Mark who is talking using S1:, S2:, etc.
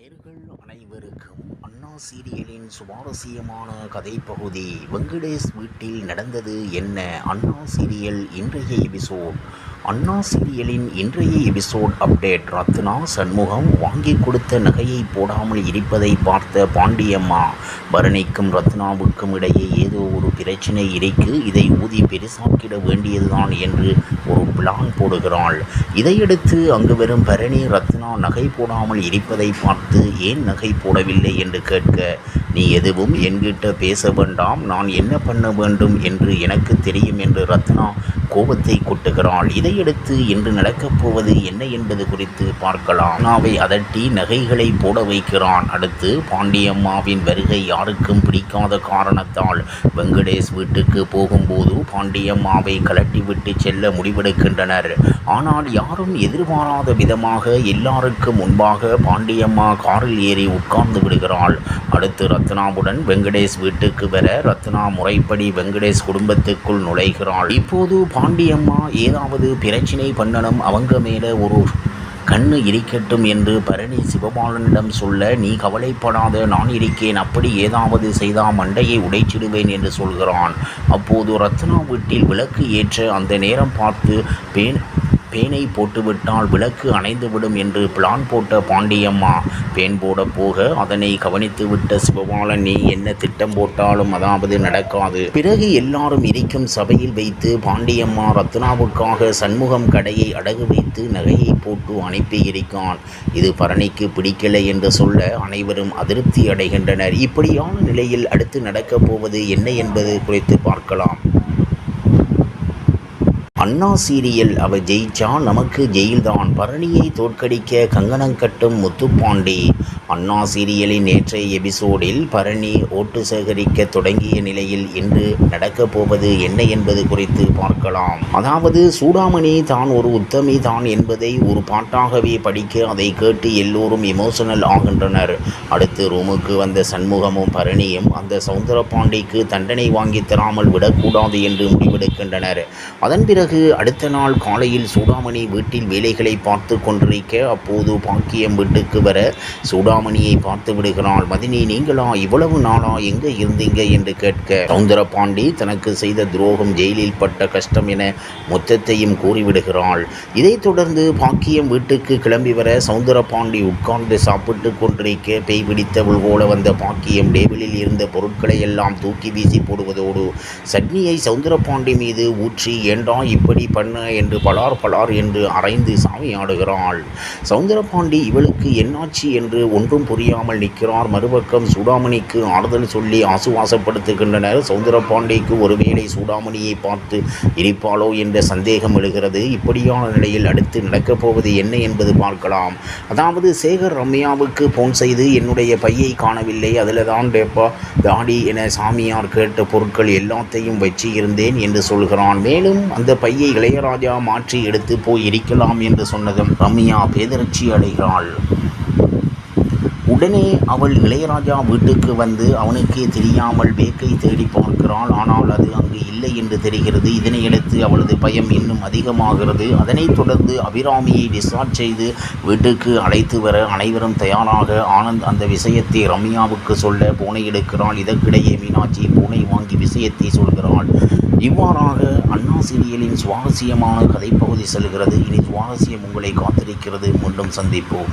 S1: நேர்கள் அனைவருக்கும் அண்ணா சீரியலின் சுவாரஸ்யமான கதைப்பகுதி வெங்கடேஷ் வீட்டில் நடந்தது என்ன. அண்ணா சீரியல் இன்றைய எபிசோட். அண்ணா சீரியலின் இன்றைய எபிசோட் அப்டேட். ரத்னா சண்முகம் வாங்கி கொடுத்த நகையை போடாமல் இருப்பதை பார்த்த பாண்டியம்மா, பரணிக்கும் ரத்னாவுக்கும் இடையே ஏதோ ஒரு பிரச்சனை இருக்கு, இதை ஊதி பெருசாக்கிட வேண்டியதுதான் என்று ஒரு பிளான் போடுகிறாள். இதையடுத்து அங்கு வரும் பரணி ரத்னா நகை போடாமல் இருப்பதை பார்த்து ஏன் நகை போடவில்லை என்று கேட்க, நீ எதுவும் என்கிட்ட பேச வேண்டாம், நான் என்ன பண்ண வேண்டும் என்று எனக்கு தெரியும் என்று ரத்னா கோபத்தை கொட்டுகிறாள். இதையடுத்து இன்று நடக்கப் போவது என்ன என்பது குறித்து பார்க்கலாம். ரத்னாவை அதட்டி நகைகளை போட வைக்கிறான். அடுத்து பாண்டியம்மாவின் வருகை யாருக்கும் பிடிக்காத காரணத்தால் வெங்கடேஷ் வீட்டுக்கு போகும்போது பாண்டியம்மாவை கலட்டிவிட்டு செல்ல முடிவெடுக்கின்றனர். ஆனால் யாரும் எதிர்பாராத விதமாக எல்லாருக்கும் முன்பாக பாண்டியம்மா காரில் ஏறி உட்கார்ந்து விடுகிறாள். அடுத்து ரத்னாவுடன் வெங்கடேஷ் வீட்டுக்கு வர ரத்னா முறைப்படி வெங்கடேஷ் குடும்பத்துக்குள் நுழைகிறாள். இப்போது பாண்டியம்மா ஏதாவது பிரச்சனை பண்ணணும், அவங்க மேலே ஒரு கண்ணு இருக்கட்டும் என்று பரணி சிவபாலனிடம் சொல்ல, நீ கவலைப்படாத, நான் இருக்கேன், அப்படி ஏதாவது செய்தால் மண்டையை உடைச்சிடுவேன் என்று சொல்கிறான். அப்போது ரத்னா வீட்டில் விளக்கு ஏற்ற அந்த நேரம் பார்த்து பேனை போட்டுவிட்டால் விளக்கு அணைந்துவிடும் என்று பிளான் போட்ட பாண்டியம்மா பேன் போட போக அதனை கவனித்துவிட்ட சிவபாலன், நீ என்ன திட்டம் போட்டாலும் அதாவது நடக்காது. பிறகு எல்லாரும் இருக்கும் சபையில் வைத்து பாண்டியம்மா ரத்னாவுக்காக சண்முகம் கடையை அடகு வைத்து நகையை போட்டு அனுப்பியிருக்கான். இது பரணிக்கு பிடிக்கலை என்று சொல்ல அனைவரும் அதிருப்தி அடைகின்றனர். இப்படியான நிலையில் அடுத்து நடக்கப் போவது என்ன என்பது குறித்து பார்க்கலாம். அண்ணா சீரியல் அவ ஜெயிச்சா நமக்கு ஜெயில்தான், பரணியை தோற்கடிக்க கங்கணம் கட்டும் முத்துப்பாண்டி. அண்ணா சீரியலின் நேற்றைய எபிசோடில் பரணி ஓட்டு சேகரிக்க தொடங்கிய நிலையில் இன்று நடக்கப் போவது என்ன என்பது குறித்து பார்க்கலாம். அதாவது சூடாமணி தான் ஒரு உத்தமி தான் என்பதை ஒரு பாட்டாகவே படிக்க அதை கேட்டு எல்லோரும் எமோஷனல் ஆகின்றனர். அடுத்து ரூமுக்கு வந்த சண்முகமும் பரணியும் அந்த சௌந்தரபாண்டிக்கு தண்டனை வாங்கி தராமல் விடக்கூடாது என்று முடிவெடுக்கின்றனர். அதன் பிறகு அடுத்த நாள் காலையில் சூடாமணி வீட்டில் வேலைகளை பார்த்து கொண்டிருக்க அப்போது பாக்கியம் வீட்டுக்கு வர சூடாமணியை பார்த்து விடுகிறாள். மதினி, நீங்களா இவ்வளவு நாளா எங்க இருந்தீங்க என்று கேட்க, சௌந்தரபாண்டி தனக்கு செய்த துரோகம், ஜெயிலில் பட்ட கஷ்டம் என மொத்தத்தையும் கூறிவிடுகிறாள். இதைத் தொடர்ந்து பாக்கியம் வீட்டுக்கு கிளம்பி வர சௌந்தரபாண்டி உட்கார்ந்து சாப்பிட்டு கொண்டிருக்க பேய் பிடித்தவள் போல வந்த பாக்கியம் டேபிளில் இருந்த பொருட்களை எல்லாம் தூக்கி வீசி போடுவதோடு சட்னியை சௌந்தரபாண்டி மீது ஊற்றி, ஏண்டா இப்படி பண்ண என்று பலார் என்று அரைந்து சாமியாடுகிறாள். சௌந்தரபாண்டி இவளுக்கு என்னாச்சு என்று ஒன்றும் புரியாமல் நிற்கிறார். மறுபக்கம் சூடாமணிக்கு ஆறுதல் சொல்லி ஆசுவாசப்படுத்துகின்றனர். சௌந்தரபாண்டிக்கு ஒருவேளை சூடாமணியை பார்த்து இருப்பாளோ என்ற சந்தேகம் எழுகிறது. இப்படியான நிலையில் அடுத்து நடக்கப் போவது என்ன என்பது பார்க்கலாம். அதாவது சேகர் ரம்யாவுக்கு போன் செய்து, என்னுடைய பையை காணவில்லை, அதில் தான் டேப்பா தாடி என சாமியார் கேட்ட பொருட்கள் எல்லாத்தையும் வச்சு இருந்தேன் என்று சொல்கிறான். மேலும் அந்த பையை இளையராஜா மாற்றி எடுத்து போய் இருக்கலாம் என்று சொன்னதும் ரம்யா பேதர்ச்சி அடைகிறாள். உடனே அவள் இளையராஜா வீட்டுக்கு வந்து அவனுக்கே தெரியாமல் பேக்கை தேடி பார்க்கிறாள். ஆனால் அது அங்கு இல்லை என்று தெரிகிறது. இதனையடுத்து அவளது பயம் இன்னும் அதிகமாகிறது. அதனைத் தொடர்ந்து அபிராமியை டிஸ்சார்ஜ் செய்து வீட்டுக்கு அழைத்து வர அனைவரும் தயாராக ஆனந்த் அந்த விஷயத்தை ரம்யாவுக்கு சொல்ல போனை எடுக்கிறாள். இதற்கிடையே மீனாட்சி பூனை வாங்கி விஷயத்தை சொல்கிறாள். இவ்வாறாக அண்ணா சீரியலின் சுவாரஸ்யமான கதைப்பகுதி செல்கிறது. இனி சுவாரஸ்யம் உங்களை காத்திருக்கிறது. மீண்டும் சந்திப்போம்.